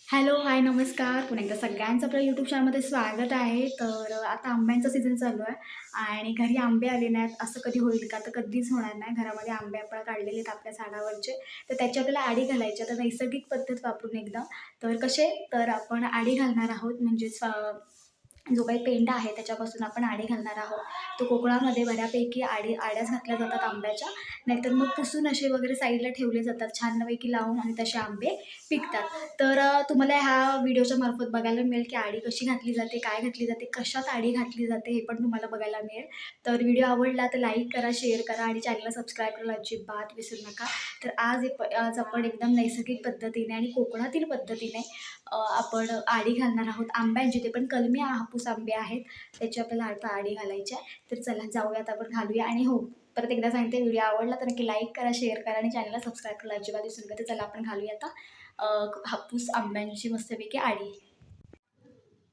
Hello, हाय, नमस्कार. पुन्हा एकदा सगळ्यांचं आपल्या यूट्यूब चॅनलमध्ये स्वागत आहे. तर आता आंब्यांचा सीझन चालू आहे आणि घरी आंबे आले नाहीत असं कधी होईल का? तर कधीच होणार नाही. घरामध्ये आंबे आपण काढलेले आहेत आपल्या झाडावरचे, तर त्याची आपल्याला आढी घालायची. तर नैसर्गिक पद्धत वापरून एकदम. तर कसे? तर आपण आढी घालणार आहोत म्हणजेच जो काही पेंडा आहे त्याच्यापासून आपण आढी घालणार आहोत. तो कोकणामध्ये बऱ्यापैकी आढ्याच घातल्या जातात आंब्याच्या. नाहीतर मग पुसून असे वगैरे साईडला ठेवले जातात छानपैकी लावून आणि तसे आंबे पिकतात. तर तुम्हाला ह्या व्हिडिओच्या मार्फत बघायला मिळेल की आढी कशी घातली जाते, काय घातली जाते, कशात आढी घातली जाते हे पण तुम्हाला बघायला मिळेल. तर व्हिडिओ आवडला तर लाईक करा, शेअर करा आणि चॅनलला सबस्क्राईब करायला अजिबात विसरू नका. तर आज आपण एकदम नैसर्गिक पद्धतीने आणि कोकणातील पद्धतीने आपण आढी घालणार आहोत आंब्यांची. ते पण कलमी हापूस आंबे आहेत, त्याची आपल्याला आता आढी घालायची आहे. तर चला जाऊयात, आपण घालूया. आणि हो, परत एकदा सांगते, व्हिडिओ आवडला तर नक्की लाईक करा, शेअर करा आणि चॅनलला सबस्क्राईब करायला अजिबात विसरू नका. तर चला आपण घालूया आता हापूस आंब्यांची मस्तपैकी आढी.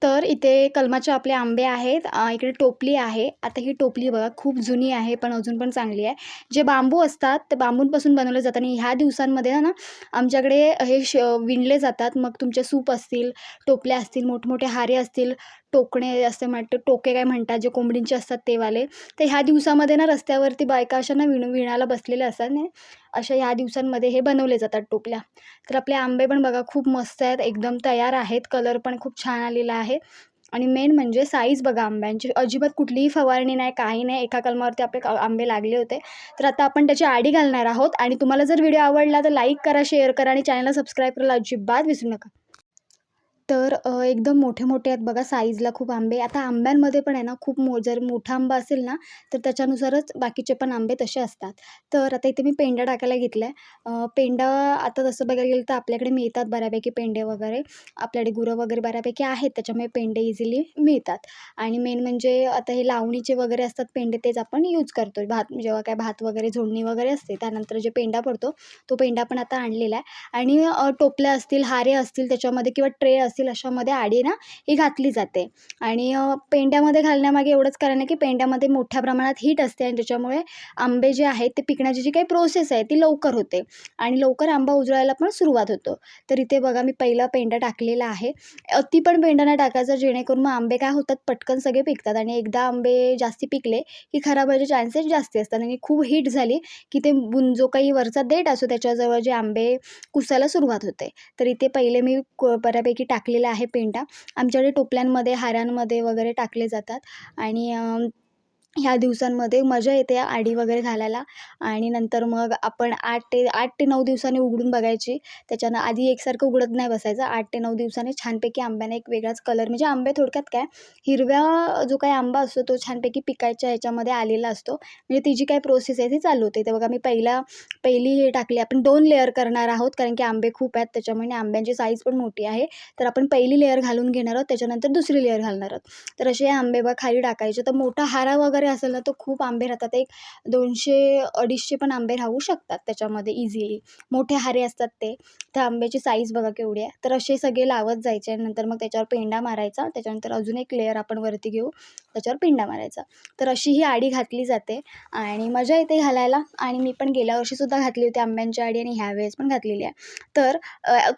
तर इथे कलमाचे आपले आंबे आहेत. इकडे टोपली आहे. आता ही टोपली बघा खूप जुनी आहे, पण अजून पण चांगली आहे. जे बांबू असतात ते बांबूंपासून बनवले जातात आणि ह्या दिवसांमध्ये ना आमच्याकडे हे विणले जातात. मग तुमचे सूप असतील, टोपल्या असतील, मोठमोठे हारे असतील, टोकणे असे म्हणतात, टोके काय म्हणतात, जे कोंबडींचे असतात ते वाले. तर ह्या दिवसामध्ये ना रस्त्यावरती बायका अशा ना विणायला बसलेल्या असतात ना, अशा ह्या दिवसांमध्ये हे बनवले जातात टोपल्या. तर आपले आंबे पण बघा खूप मस्त आहेत, एकदम तयार आहेत. कलर पण खूप छान आलेला आहे आणि मेन म्हणजे साईज बघा आंब्यांची. अजिबात कुठलीही फवारणी नाही, काही नाही. एका कलमावरती आपले आंबे लागले होते. तर आता आपण त्याची आढी घालणार आहोत आणि तुम्हाला जर व्हिडिओ आवडला तर लाईक करा, शेअर करा आणि चॅनलला सबस्क्राईब करायला अजिबात विसरू नका. तर एकदम मोठे-मोठे आहेत बघा साईजला खूप आंबे. आता आंब्यांमध्ये पण आहे ना खूप जर मोठा आंबा असेल ना, तर त्याच्यानुसारच बाकीचे पण आंबे तसे असतात. तर आता इथे मी पेंडा टाकायला घेतला आहे. पेंडा आता तसं बघायला गेलं तर आपल्याकडे मिळतात बऱ्यापैकी पेंडे वगैरे. आपल्याकडे गुरं वगैरे बऱ्यापैकी आहेत, त्याच्यामुळे पेंडे इझिली मिळतात. आणि मेन म्हणजे आता हे लावणीचे वगैरे असतात पेंडे, तेच आपण यूज करतो. जेव्हा काय भात वगैरे झोडणी वगैरे असते, त्यानंतर जे पेंडा पडतो, तो पेंडा पण आता आणलेला आहे. आणि टोपल्या असतील, हारे असतील त्याच्यामध्ये किंवा ट्रे असतील अशामध्ये आढी ना ही घातली जाते. आणि पेंड्यामध्ये घालण्यामागे एवढंच कारण आहे की पेंड्यामध्ये मोठ्या प्रमाणात हीट असते आणि त्याच्यामुळे आंबे जे आहेत ते पिकण्याची जी काही प्रोसेस आहे ती लवकर होते आणि लवकर आंबा उजळायला पण सुरुवात होतो. तर इथे बघा मी पहिला पेंडा टाकलेला आहे. अति पण पेंडा नाही टाकायचा, जेणेकरून मग आंबे काय होतात पटकन सगळे पिकतात आणि एकदा आंबे जास्ती पिकले की खराब व्हायचे चान्सेस जास्ती असतात आणि खूप हीट झाली की ते जो काही वरचा देठ असतो त्याच्याजवळ जे आंबे कुसायला सुरुवात होते. तर इथे पहिले मी बऱ्यापैकी टाकलेला आहे पेंडा. आमच्याकडे टोपल्यांमध्ये, हारांमध्ये वगैरे टाकले जातात आणि ह्या दिवसांमध्ये मजा येते आढी वगैरे घालायला. आणि नंतर मग आपण 8 ते 9 दिवसांनी उघडून बघायची. त्याच्यानं आधी एकसारखं उघडत नाही बसायचं. 8 ते 9 दिवसांनी छानपैकी आंब्याला एक वेगळाच कलर, म्हणजे आंबे थोडक्यात काय, हिरव्या जो काही आंबा असतो तो छानपैकी पिकायच्या ह्याच्यामध्ये आलेला असतो. म्हणजे ती जी काही प्रोसेस आहे ती चालू होते. तर बघा मी पहिली हे टाकली. आपण 2 लेयर करणार आहोत कारण की आंबे खूप आहेत, त्याच्यामुळे आंब्यांची साईज पण मोठी आहे. तर आपण पहिली लेयर घालून घेणार आहोत, त्याच्यानंतर दुसरी लेयर घालणार आहोत. तर असे आंबे बघा खाली टाकायचे. तर मोठा हारा वगैरे असेल ना, तर खूप आंबे राहतात. एक 200-250 पण आंबे राहू शकतात त्याच्यामध्ये इझिली. मोठे हारे असतात ते. त्या आंब्याची साईज बघा केवढी आहे. तर असे सगळे लावत जायचे आणि नंतर मग त्याच्यावर पेंडा मारायचा. त्याच्यानंतर अजून एक लेयर आपण वरती घेऊ, त्याच्यावर पेंडा मारायचा. तर अशी ही आढी घातली जाते आणि मजा येते घालायला. आणि मी पण गेल्या वर्षीसुद्धा घातली होती आंब्यांची आढी आणि ह्यावेळेस पण घातलेली आहे. तर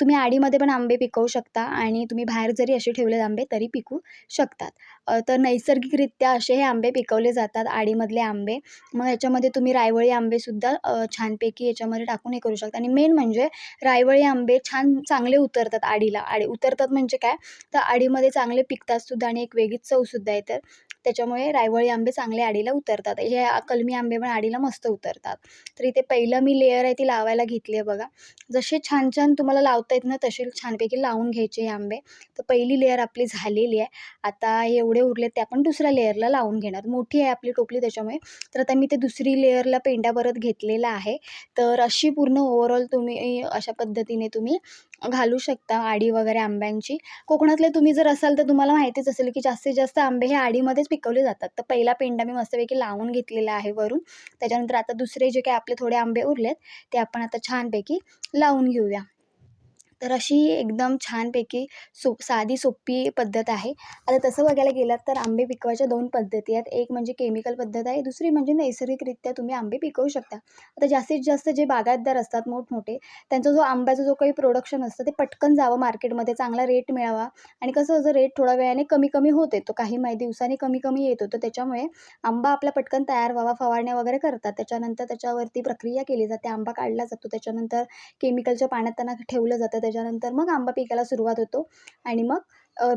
तुम्ही आढीमध्ये पण आंबे पिकवू शकता आणि तुम्ही बाहेर जरी असे ठेवले आंबे तरी पिकू शकतात. तर नैसर्गिकरित्या असे हे आंबे पिकवले जातात आढीमधले आंबे. मग ह्याच्यामध्ये तुम्ही रायवळी आंबेसुद्धा छानपैकी याच्यामध्ये टाकून हे करू शकता. आणि मेन म्हणजे रायवळी आंबे चांगले उतरतात आढीला. उतरतात म्हणजे काय, तर आढीमध्ये चांगले पिकतात सुद्धा आणि एक वेगळीच चवसुद्धा येते. त्याच्यामुळे रायवळी आंबे चांगले आढीला उतरतात. हे कलमी आंबे पण आढीला मस्त उतरतात. तर इथे पहिलं मी लेयर आहे ती लावायला घेतली आहे बघा. जसे छान छान तुम्हाला लावता येत ना तसे छानपैकी लावून घ्यायचे हे आंबे. तर पहिली लेयर आपली झालेली आहे. आता हे एवढे उरले ते आपण दुसऱ्या लेयरला लावून घेणार. मोठी आहे आपली टोपली त्याच्यामुळे. तर आता मी ते दुसरी लेयरला पेंडा परत घेतलेला आहे. तर अशी पूर्ण ओव्हरऑल तुम्ही अशा पद्धतीने तुम्ही घालू शकता आढी वगैरे आंब्यांची. कोकणातले तुम्ही जर असाल तर तुम्हाला माहितीच असेल की जास्तीत जास्त आंबे हे आढीमध्येच पिकवले जातात. तर पहिला पेंडा मी मस्तपैकी लावून घेतलेला आहे वरून. त्याच्यानंतर आता दुसरे जे काही आपले थोडे आंबे उरलेत ते आपण आता छानपैकी लावून घेऊया. तर अशी एकदम छानपैकी साधी सोपी पद्धत आहे. आता तसं बघायला गेलात तर आंबे पिकवायच्या 2 पद्धती आहेत. एक म्हणजे केमिकल पद्धत आहे, दुसरी म्हणजे नैसर्गिकरित्या तुम्ही आंबे पिकवू शकता. आता जास्तीत जास्त जे बागायतदार असतात मोठमोठे, त्यांचा जो आंब्याचा जो काही प्रोडक्शन असतं ते पटकन जावं मार्केटमध्ये, चांगला रेट मिळावा आणि कसं जर रेट थोड्या वेळाने कमी-कमी होत येतो, काही दिवसांनी कमी-कमी येतो. तर त्याच्यामुळे आंबा आपला पटकन तयार व्हावा, फवारण्या वगैरे करतात. त्याच्यानंतर त्याच्यावरती प्रक्रिया केली जाते, आंबा काढला जातो. त्याच्यानंतर केमिकलच्या पाण्यात त्यांना ठेवलं जातं. त्याच्यानंतर मग आंबा पिकायला सुरुवात होतो आणि मग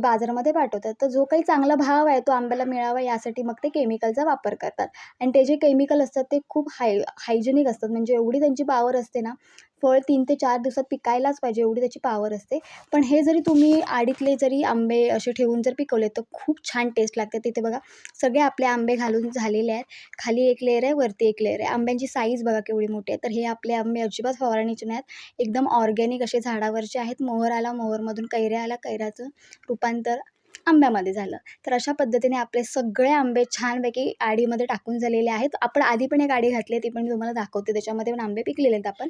बाजारामध्ये पाठवतात. तर जो काही चांगला भाव आहे तो आंब्याला मिळावा यासाठी मग ते केमिकलचा वापर करतात आणि ते जे केमिकल असतात ते खूप हायजेनिक असतात. म्हणजे एवढी त्यांची पॉवर असते ना, फळ 3 ते 4 दिवसात पिकायलाच पाहिजे एवढी त्याची पॉवर असते. पण हे जरी तुम्ही आडीतले जरी आंबे असे ठेवून जर पिकवले तर खूप छान टेस्ट लागते. तिथे बघा सगळे आपले आंबे घालून झालेले आहेत. खाली एक लेयर आहे, वरती एक लेयर आहे. आंब्यांची साईज बघा केवढी मोठी आहे. तर हे आपले आंबे अजिबात फवारणीचे नाहीत. एकदम ऑर्गॅनिक असे झाडावरचे आहेत. मोहर आला, मोहरमधून कैऱ्या आला, कैऱ्याचं रूपांतर आंब्यामध्ये झालं. तर अशा पद्धतीने आपले सगळे आंबे छानपैकी आडीमध्ये टाकून झालेले आहेत. आपण आधी पण एक आडी घातली आहे, ती पण मी तुम्हाला दाखवते. त्याच्यामध्ये पण आंबे पिकलेले आहेत आपण.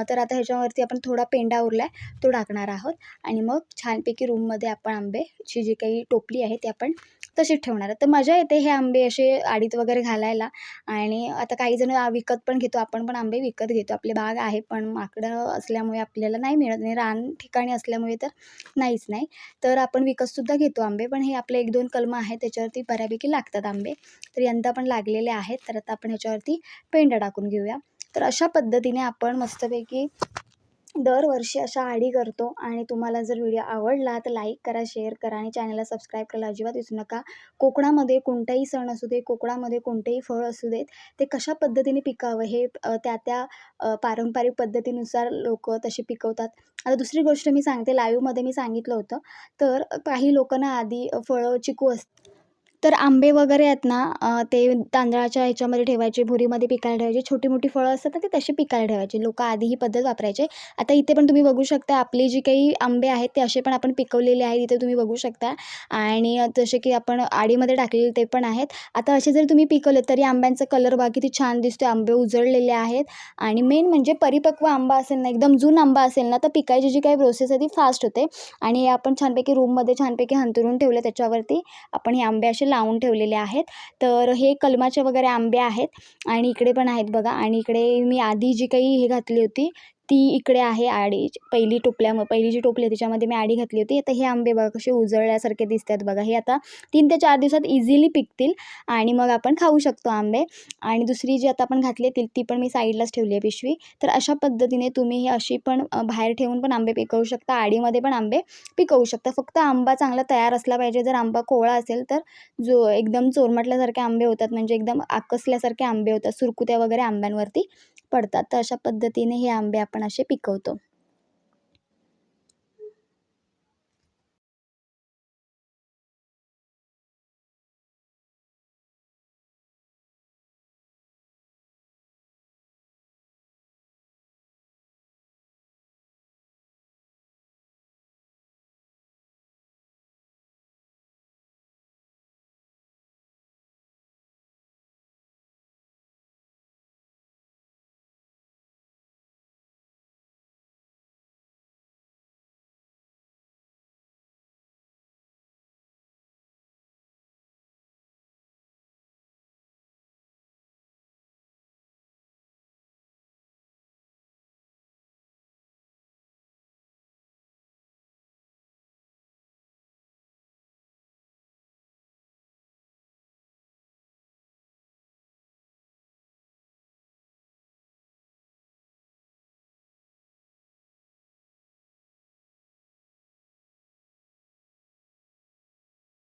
तर आता ह्याच्यावरती आपण थोडा पेंडा उरला आहे, तो टाकणार आहोत आणि मग छानपैकी रूममध्ये आपण आंब्याची जी काही टोपली आहे ती आपण तशीच ठेवणार आहे. तर मजा येते हे आंबे असे आडीत वगैरे घालायला आणि आता काहीजण विकत पण घेतो. आपण पण आंबे विकत घेतो. आपली बाग आहे, पण माकडं असल्यामुळे आपल्याला नाही मिळत आणि रान ठिकाणी असल्यामुळे तर नाहीच नाही. तर आपण विकतसुद्धा घेतो आंबे. पण हे आपले 1-2 कलमं आहेत त्याच्यावरती बऱ्यापैकी लागतात आंबे. तर यंदा पण लागलेले आहेत. तर आता आपण ह्याच्यावरती पेंडा टाकून घेऊया. तर अशा पद्धतीने आपण मस्तपैकी दरवर्षी अशा आडी करतो आणि तुम्हाला जर व्हिडिओ आवडला तर लाईक करा, शेअर करा आणि चॅनलला सबस्क्राईब करायला अजिबात विसरू नका. कोकणामध्ये कोणताही सण असू दे, कोकणामध्ये कोणतेही फळ असू देत, ते कशा पद्धतीने पिकावं हे त्या पारंपरिक पद्धतीनुसार लोकं तशी पिकवतात. आता दुसरी गोष्ट मी सांगते, लाईव्हमध्ये मी सांगितलं होतं, तर काही लोकांना आधी फळं चिकू तर आंबे वगैरे आहेत ना ते तांदळाच्या ह्याच्यामध्ये ठेवायचे, भुरीमध्ये पिकायला ठेवायचे. छोटी-मोठी फळं असतात ना, ते तशी पिकायला ठेवायचे. लोकं आधी ही पद्धत वापरायचे. आता इथे पण तुम्ही बघू शकता आपली जी काही आंबे आहेत, ते असे पण आपण पिकवलेले आहेत. इथे तुम्ही बघू शकता आणि जसे की आपण आडीमध्ये टाकलेले ते पण आहेत. आता असे जर तुम्ही पिकवले तरी आंब्यांचा कलर बघा किती छान दिसतोय. आंबे उजळलेले आहेत आणि मेन म्हणजे परिपक्व आंबा असेल ना, एकदम जून आंबा असेल ना, तर पिकायची जी काही प्रोसेस आहे ती फास्ट होते आणि हे आपण छानपैकी रूममध्ये छानपैकी अंथरून ठेवले. त्याच्यावरती आपण हे आंबे असे लावून ठेवलेले आहेत. तर हे कलमाचे वगैरे आंबे आहेत आणि इकडे पण आहेत बघा आणि इकडे मी आधी जी काही हे घातली होती ती इकडे आहे आडी. पहिली जी टोपली आहे त्याच्यामध्ये मी आडी घातली होती. आता हे आंबे बघा कसे उजळल्यासारखे दिसतात बघा. हे आता 3 ते 4 दिवसात इझिली पिकतील आणि मग आपण खाऊ शकतो आंबे. आणि दुसरी जी आता आपण घातली आहे ती पण मी साईडलाच ठेवली आहे पिशवी. तर अशा पद्धतीने तुम्ही हे अशी पण बाहेर ठेवून पण आंबे पिकवू शकता. आडीमध्ये पण आंबे पिकवू शकता. फक्त आंबा चांगला तयार असला पाहिजे. जर आंबा कोवळा असेल तर जो एकदम चोरमटल्यासारखे आंबे होतात, म्हणजे एकदम आकसल्यासारखे आंबे होतात, सुरकुत्या वगैरे आंब्यांवरती पडतात. तर अशा पद्धतीने हे आंबे आपण असे पिकवतो.